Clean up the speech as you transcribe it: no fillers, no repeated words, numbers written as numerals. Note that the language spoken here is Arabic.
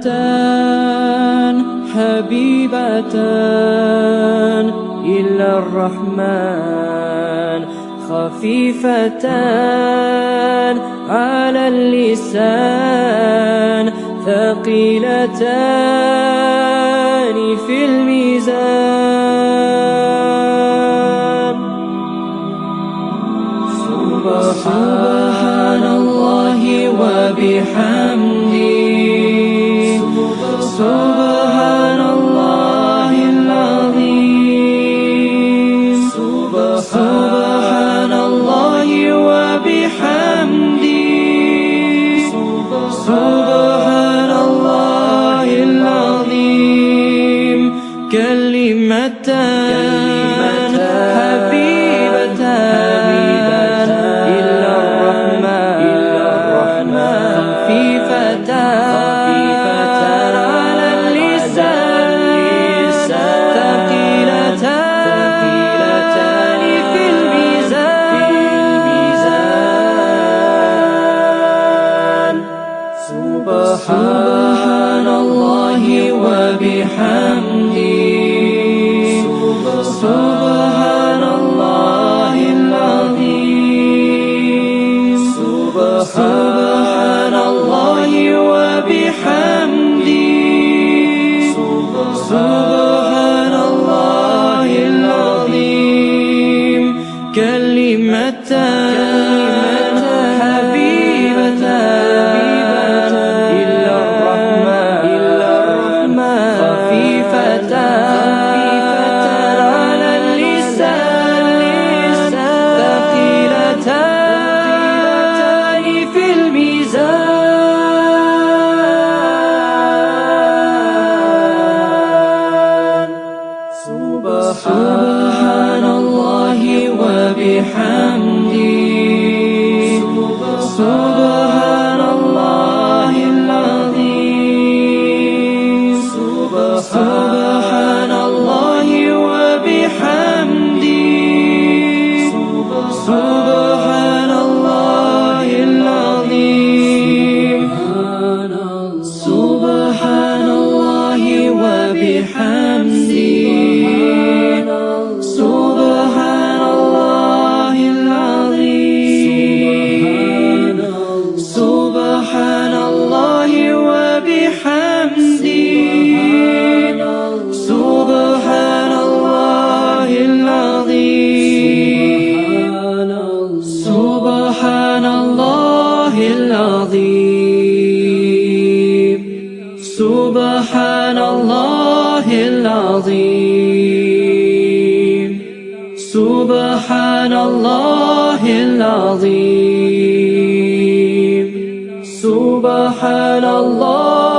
كلمتان حبيبتان إلى الرحمن خفيفتان على اللسان ثقيلتان في الميزان. سبحان الله وبحمده سبحان الله العظيم. سبحان الله وبحمده سبحان الله العظيم. كلمتان حبيبتان إلى الرحمن خفيفتان على اللسان ثقيلتان في الميزان. سبحان الله وبحمده سبحان الله العظيم. سبحان الله وبحمده سبحان الله العظيم. كلمتان حبيبتان إلى الرحمن خفيفتان على اللسان ثقيلتان في الميزان. سبحان الله وبحمده سبحان الله العظيم. سبحان الله وبحمده سبحان الله العظيم. سبحان الله وبحمده سبحان الله العظيم. سبحان الله وبحمده سبحان الله العظيم. سبحان الله العظيم. سبحان الله العظيم. سبحان الله العظيم. سبحان الله